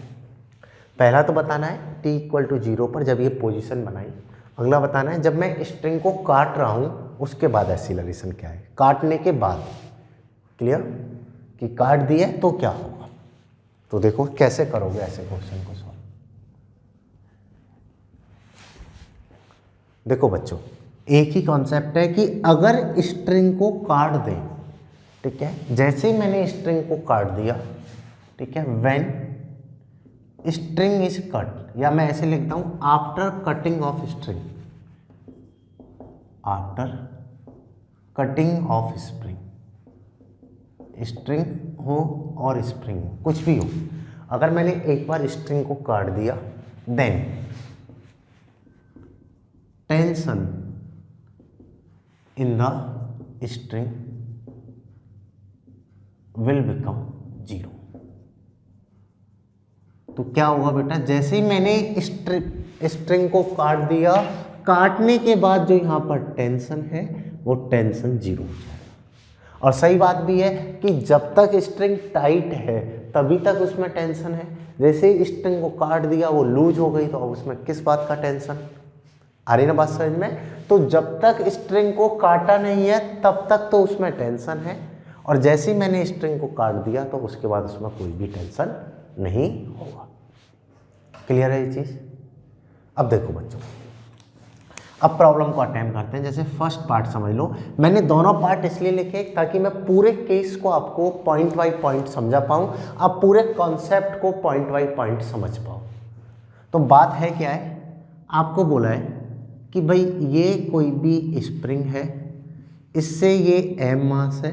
पहला तो बताना है t इक्वल टू 0 पर जब ये पोजीशन बनाई, अगला बताना है जब मैं स्ट्रिंग को काट रहा हूँ उसके बाद एक्सीलरेशन क्या है, काटने के बाद। क्लियर कि काट दिया तो क्या होगा। तो देखो कैसे करोगे ऐसे क्वेश्चन को सॉल्व। देखो बच्चों एक ही कॉन्सेप्ट है कि अगर स्ट्रिंग को काट दें, ठीक है, जैसे ही मैंने स्ट्रिंग को काट दिया, ठीक है, व्हेन स्ट्रिंग इज कट, या मैं ऐसे लिखता हूं after cutting of string, after cutting of string, string हो और स्प्रिंग हो कुछ भी हो, अगर मैंने एक बार स्ट्रिंग को काट दिया then tension in the string will become 0। तो क्या होगा बेटा, जैसे ही मैंने स्ट्रिंग को काट दिया, काटने के बाद जो यहां पर टेंशन है वो टेंशन 0 हो जाएगा। और सही बात भी है कि जब तक स्ट्रिंग टाइट है तभी तक उसमें टेंशन है, जैसे ही स्ट्रिंग को काट दिया वो लूज हो गई तो अब उसमें किस बात का टेंशन। आ रही ना बात समझ में। तो जब तक स्ट्रिंग को काटा नहीं है तब तक तो उसमें टेंशन है, और जैसे ही मैंने स्ट्रिंग को काट दिया तो उसके बाद उसमें कोई भी टेंशन नहीं होगा। क्लियर है ये चीज। अब देखो बच्चों, अब प्रॉब्लम को अटेम्प्ट करते हैं। जैसे फर्स्ट पार्ट समझ लो, मैंने दोनों पार्ट इसलिए लिखे ताकि मैं पूरे केस को आपको पॉइंट बाय पॉइंट समझा पाऊं, आप पूरे कॉन्सेप्ट को पॉइंट बाय पॉइंट समझ पाओ। तो बात है क्या है, आपको बोला है कि भाई ये कोई भी स्प्रिंग है, इससे ये m मास है,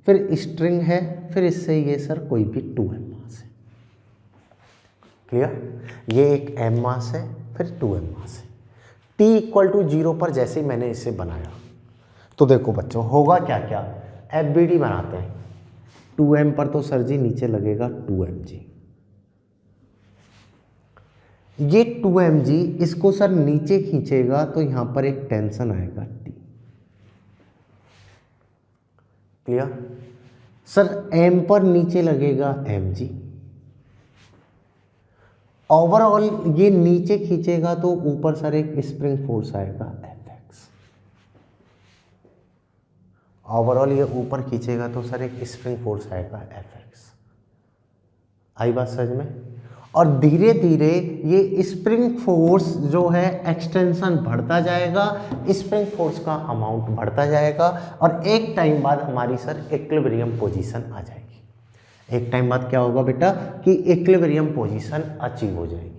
फिर स्ट्रिंग है, फिर इससे ये सर कोई भी 2m मास है। क्लियर, ये एक m मास है फिर 2m मास है। t इक्वल टू 0 पर जैसे ही मैंने इसे बनाया तो देखो बच्चों होगा क्या क्या, FBD बनाते हैं। 2m पर तो सर जी नीचे लगेगा 2mg, ये 2mg इसको सर नीचे खींचेगा तो यहां पर एक टेंशन आएगा T। क्लियर सर, m पर नीचे लगेगा mg, ओवरऑल ये नीचे खींचेगा तो ऊपर सर एक स्प्रिंग फोर्स आएगा Fx। ओवरऑल ये ऊपर खींचेगा तो सर एक स्प्रिंग फोर्स आएगा Fx। आई बात समझ में। और धीरे धीरे ये स्प्रिंग फोर्स जो है एक्सटेंशन बढ़ता जाएगा, स्प्रिंग फोर्स का अमाउंट बढ़ता जाएगा, और एक टाइम बाद हमारी सर इक्विलिब्रियम पोजीशन आ जाएगी। एक टाइम बाद क्या होगा बेटा कि इक्विलिब्रियम पोजीशन अचीव हो जाएगी।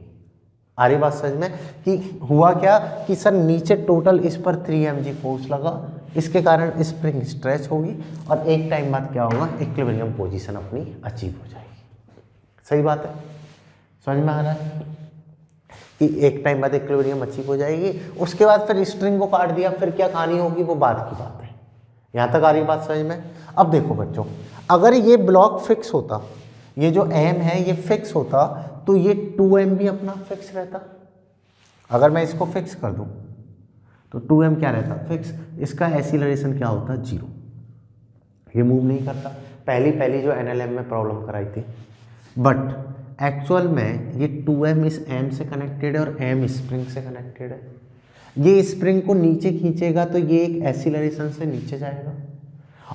आ रही बात समझ में कि हुआ क्या कि सर नीचे टोटल इस पर 3mg फोर्स लगा, इसके कारण स्प्रिंग स्ट्रेच होगी, और एक टाइम बाद क्या होगा, इक्विलिब्रियम पोजीशन अपनी अचीव हो जाएगी। सही बात है, समझ में आ रहा है कि एक टाइम बाद इक्विलिब्रियम अचीव हो जाएगी। उसके बाद फिर स्ट्रिंग को काट दिया, फिर क्या कहानी होगी वो बात की बात है। यहां तक आ रही बात समझ में। अब देखो बच्चों, अगर ये ब्लॉक फिक्स होता, ये जो m है ये फिक्स होता, तो ये 2m भी अपना फिक्स रहता। अगर मैं इसको फिक्स कर दूं तो 2m क्या रहता, फिक्स। इसका एक्सीलरेशन क्या होता, 0, ये मूव नहीं करता। पहली जो NLM में प्रॉब्लम कराई थी, बट एक्चुअल में ये 2m इस m से कनेक्टेड है और m स्प्रिंग से कनेक्टेड है। ये स्प्रिंग को नीचे खींचेगा तो ये एक एक्सीलरेशन से नीचे जाएगा,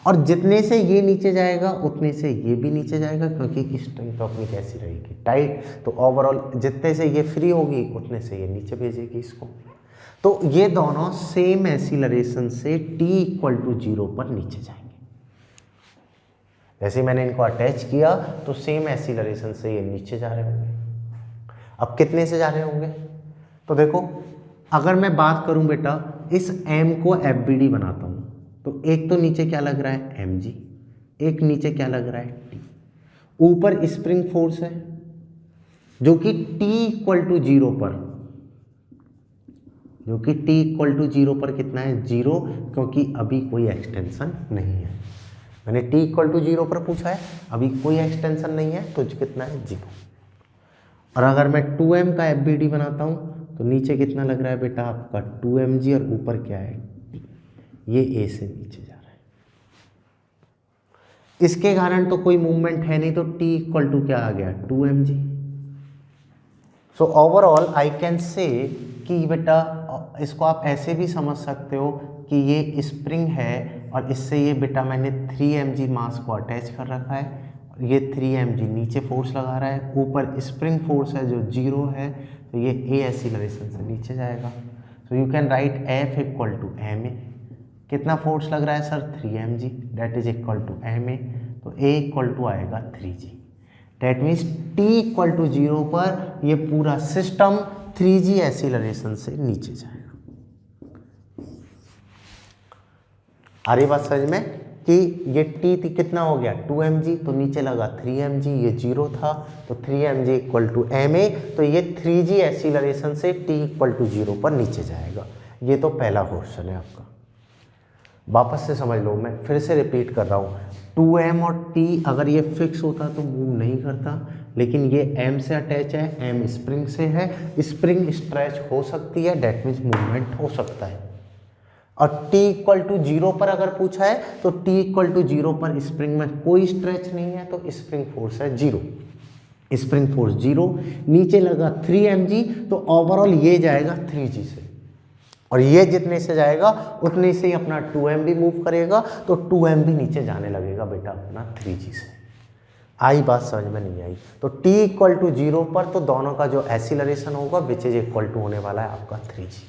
और जितने से ये नीचे जाएगा उतने से ये भी नीचे जाएगा, क्योंकि स्ट्रिंग तो अपनी कैसी रहेगी, टाइट। तो ओवरऑल जितने से ये फ्री होगी उतने से ये नीचे भेजेगी इसको। तो ये दोनों सेम एक्सीलरेशन से t इक्वल टू 0 पर नीचे जाएंगे। जैसे मैंने इनको अटैच किया तो सेम एक्सीलरेशन से ये नीचे जा रहे होंगे। अब कितने से जा रहे होंगे, तो देखो अगर मैं बात करूं बेटा इस m को FBD बनाता हूं, तो एक तो नीचे क्या लग रहा है mg, एक नीचे क्या लग रहा है t। ऊपर स्प्रिंग फोर्स है जो कि t इक्वल टू 0 पर, जो कि t इक्वल टू 0 पर कितना है, 0, क्योंकि अभी कोई एक्सटेंशन नहीं है। मैंने t इक्वल टू 0 पर पूछा है, अभी कोई एक्सटेंशन नहीं है, तो कितना है, 0। और अगर मैं 2m का FBD बनाता हूं तो नीचे कितना लग रहा है बेटा आपका 2mg, और ऊपर क्या है t, ये a से नीचे जा रहा है। इसके कारण तो कोई मूवमेंट है नहीं, तो t इक्वल टू क्या आ गया, 2mg। So overall I can say कि बेटा इसको आप ऐसे भी समझ सकते हो कि ये स्प्रिंग है और इससे ये बेटा मैंने 3 mg मास को अटैच कर रखा है, ये 3 mg नीचे फोर्स लगा रहा है, ऊपर स्प्रिंग फोर्स है जो 0 है, तो ये ए एक्सीलरेशन से नीचे जाएगा। So you can write F equal to ma। कितना फोर्स लग रहा है sir? 3 mg, that is equal to ma, तो A इक्वल टू आएगा 3g। That means T equal to 0 पर ये पूरा सिस्टम 3g एक्सीलरेशन से नीचे जाएगा। आ रही बात समझ में कि ये T कितना हो गया 2 mg, तो नीचे लगा 3 mg, ये 0 था तो 3 mg इक्वल टू ma, तो ये 3g एक्सीलरेशन से T इक्वल टू 0 पर नीचे जाएगा। ये तो पहला क्वेश्चन है आपका, वापस से समझ लो, मैं फिर से रिपीट कर रहा हूँ। 2m और T अगर ये फिक्स होता तो मूव नहीं करता, लेकिन ये m से अटैच है, m स्प्रिंग से है, स्प्रिंग स्ट्रेच हो सकती है, डेट मीन्स मूवमेंट हो सकता है। और T इक्वल टू 0 पर अगर पूछा है तो T इक्वल टू 0 पर स्प्रिंग में कोई स्ट्रेच नहीं है, तो स्प्रिंग फोर्स है 0, स्प्रिंग फोर्स 0, नीचे लगा 3 mg, तो ओवरऑल ये जाएगा 3g से, और ये जितने से जाएगा उतने से ही अपना 2m भी मूव करेगा, तो 2m भी नीचे जाने लगेगा बेटा अपना 3g से। आई बात समझ में नहीं आई? तो T इक्वल टू 0 पर तो दोनों का जो एक्सीलरेशन होगा विच इज इक्वल टू होने वाला है आपका 3g।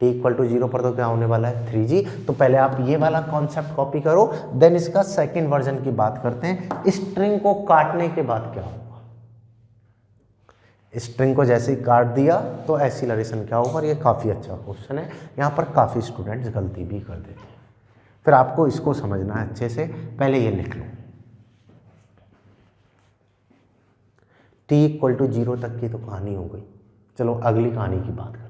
T इक्वल टू 0 पर तो क्या होने वाला है 3g। तो पहले आप ये वाला कॉन्सेप्ट कॉपी करो, देन इसका सेकेंड वर्जन की बात करते हैं। स्ट्रिंग को काटने के बाद क्या होगा? स्ट्रिंग को जैसे ही काट दिया तो एक्सीलरेशन क्या होगा? ये काफ़ी अच्छा क्वेश्चन है, यहाँ पर काफ़ी स्टूडेंट्स गलती भी कर देते हैं। फिर आपको इसको समझना है अच्छे से, पहले ये लिख लो। T इक्वल टू 0 तक की तो कहानी हो गई, चलो अगली कहानी की बात करते हैं।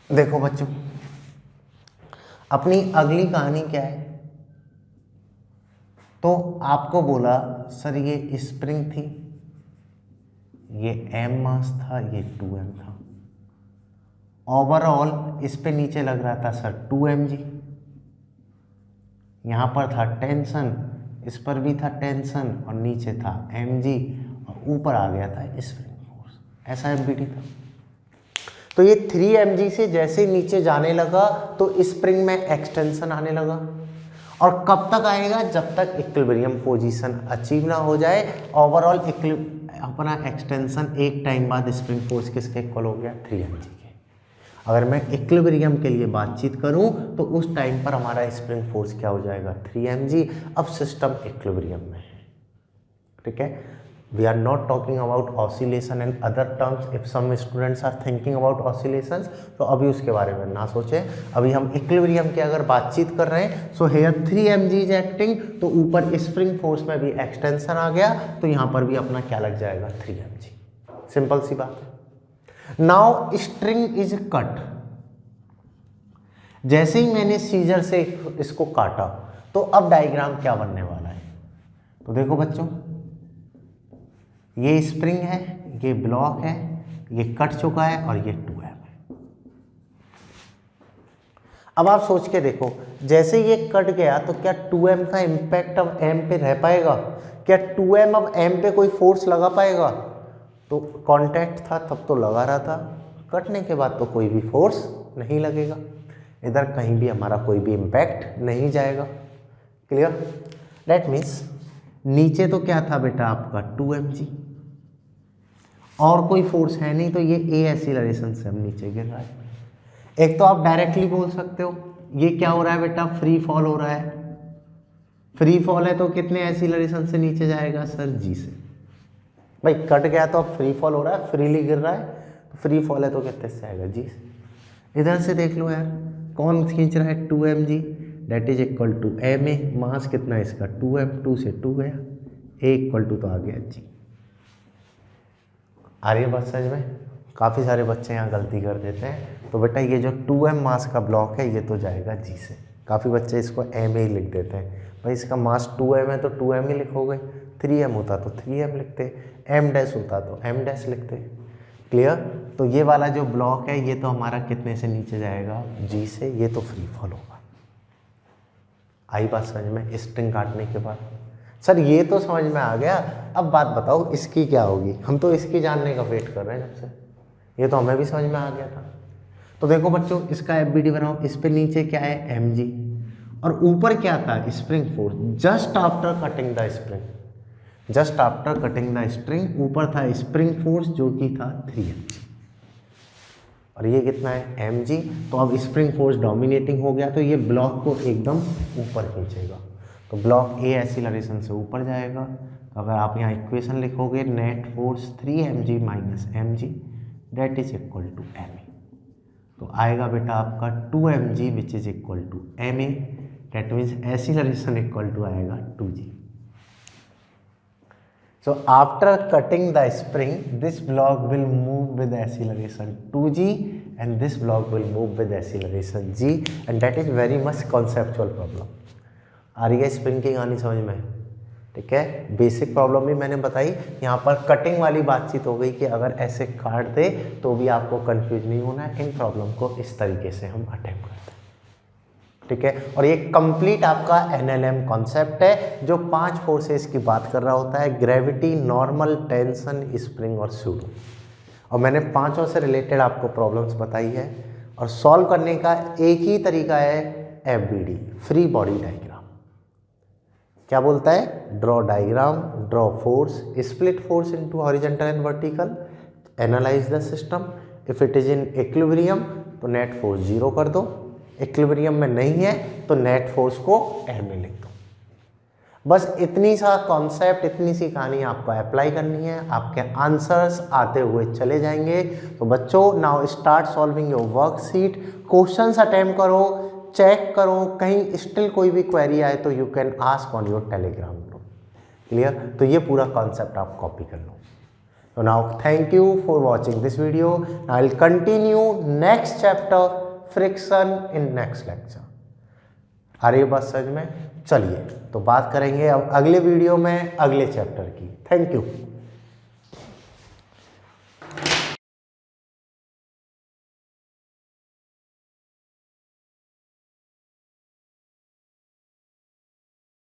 देखो बच्चों, अपनी अगली कहानी क्या है? तो आपको बोला सर ये स्प्रिंग थी, ये m मास था, ये 2m था, ओवरऑल इस पे नीचे लग रहा था सर 2 mg, यहाँ पर था टेंशन, इस पर भी था टेंशन और नीचे था mg, और ऊपर आ गया था स्प्रिंग फोर्स, ऐसा MPT था। तो ये 3 mg से जैसे नीचे जाने लगा तो स्प्रिंग में एक्सटेंशन आने लगा, और कब तक आएगा? जब तक इक्विलिब्रियम पोजीशन अचीव ना हो जाए। ओवरऑल अपना एक्सटेंशन एक टाइम बाद स्प्रिंग फोर्स किसके इक्वल हो गया? 3 mg के। अगर मैं इक्विलिब्रियम के लिए बातचीत करूं तो उस टाइम पर हमारा स्प्रिंग फोर्स क्या हो जाएगा? 3 mg। अब सिस्टम इक्विलिब्रियम में है, ठीक है। We are not talking about oscillation and other terms. If some students are thinking about oscillations, तो अभी उसके बारे में ना सोचें, अभी हम इक्विलिब्रियम की अगर बातचीत कर रहे हैं। So here 3 mg is acting, तो ऊपर स्प्रिंग फोर्स में भी एक्सटेंशन आ गया, तो यहाँ पर भी अपना क्या लग जाएगा? 3 mg। सिंपल सी बात है। नाउ स्ट्रिंग इज कट, जैसे ही मैंने सीजर से इसको काटा तो अब डायग्राम क्या बनने वाला है? तो देखो बच्चों, ये स्प्रिंग है, ये ब्लॉक है, ये कट चुका है और ये 2m है। अब आप सोच के देखो, जैसे ये कट गया तो क्या 2m का इम्पैक्ट अब m पे रह पाएगा? क्या 2m अब m पे कोई फोर्स लगा पाएगा? तो कांटेक्ट था तब तो लगा रहा था, कटने के बाद तो कोई भी फोर्स नहीं लगेगा, इधर कहीं भी हमारा कोई भी इम्पैक्ट नहीं जाएगा। क्लियर? दैट मीन्स नीचे तो क्या था बेटा आपका 2 mg, और कोई फोर्स है नहीं, तो ये ए एक्सीलरेशन से हम नीचे गिर रहा है। एक तो आप डायरेक्टली बोल सकते हो ये क्या हो रहा है बेटा? फ्री फॉल हो रहा है। फ्री फॉल है तो कितने एक्सीलरेशन से नीचे जाएगा सर? जी से। भाई कट गया तो अब फ्री फॉल हो रहा है, फ्रीली गिर रहा है, तो फ्री फॉल है तो कितने से आएगा? जी से। इधर से देख लो यार, कौन खींच रहा है? 2 mg, that is equal to ma। मास कितना है इसका? 2m, 2 से 2 गया, a इक्वल टू तो आ गया जी। आ रही है बात समझ में? काफ़ी सारे बच्चे यहाँ गलती कर देते हैं। तो बेटा ये जो 2m मास का ब्लॉक है ये तो जाएगा जी से, काफ़ी बच्चे इसको एम ही लिख देते हैं, भाई इसका मास 2m है तो 2m ही लिखोगे, 3m होता तो 3m लिखते, m डैश होता तो m डैश लिखते। क्लियर। तो ये वाला जो ब्लॉक है ये तो हमारा कितने से नीचे जाएगा, g से, ये तो फ्री फॉल होगा। आई बात समझ में स्ट्रिंग काटने के बाद? सर ये तो समझ में आ गया, अब बात बताओ इसकी क्या होगी, हम तो इसकी जानने का वेट कर रहे हैं जब से, ये तो हमें भी समझ में आ गया था। तो देखो बच्चों इसका एफबीडी बनाओ, इस पे नीचे क्या है mg और ऊपर क्या था spring force, just after cutting the spring, just after cutting the spring ऊपर था स्प्रिंग फोर्स जो कि था 3mg और ये कितना है mg। तो अब स्प्रिंग फोर्स डोमिनेटिंग हो गया तो ये ब्लॉक को एकदम ऊपर खींचेगा, तो ब्लॉक ए एक्सीलरेशन से ऊपर जाएगा। तो अगर आप यहाँ इक्वेशन लिखोगे net force 3mg minus mg that is equal to ma, तो आएगा बेटा आपका 2mg which is equal to ma, that means acceleration equal to आएगा 2g। So after cutting the spring, this block will move with acceleration 2g and this block will move with acceleration g and that is very much conceptual problem। आ रही है स्प्रिंग की कहानी समझ में? ठीक है, बेसिक प्रॉब्लम भी मैंने बताई, यहाँ पर कटिंग वाली बातचीत हो गई कि अगर ऐसे काट दे तो भी आपको कंफ्यूज नहीं होना है, इन प्रॉब्लम को इस तरीके से हम अटेम्प्ट करते हैं। ठीक है, और ये कंप्लीट आपका एनएलएम कॉन्सेप्ट है जो 5 फोर्सेस की बात कर रहा होता है, ग्रेविटी, नॉर्मल, टेंशन, स्प्रिंग और सूडो। और मैंने 5 से रिलेटेड आपको प्रॉब्लम्स बताई है और सॉल्व करने का एक ही तरीका है एफबीडी, फ्री बॉडी डायग्राम। क्या बोलता है? Draw diagram, draw force, split force into horizontal and vertical, analyse the system, if it is in equilibrium तो नेट फोर्स 0 कर दो, इक्विलिब्रियम में नहीं है तो नेट फोर्स को m में लिख दो। बस इतनी सा कॉन्सेप्ट, इतनी सी कहानी आपको अप्लाई करनी है, आपके आंसर्स आते हुए चले जाएंगे। तो बच्चों now start solving your worksheet, questions attempt करो, चेक करो, कहीं स्टिल कोई भी क्वेरी आए तो you can ask on your Telegram group. Clear? तो ये पूरा कॉन्सेप्ट आप कॉपी कर लो। तो now thank you for watching this video, I will continue next chapter friction in next lecture. आ रही है बात समझ में? चलिए तो बात करेंगे अब अगले वीडियो में अगले चैप्टर की। Thank you.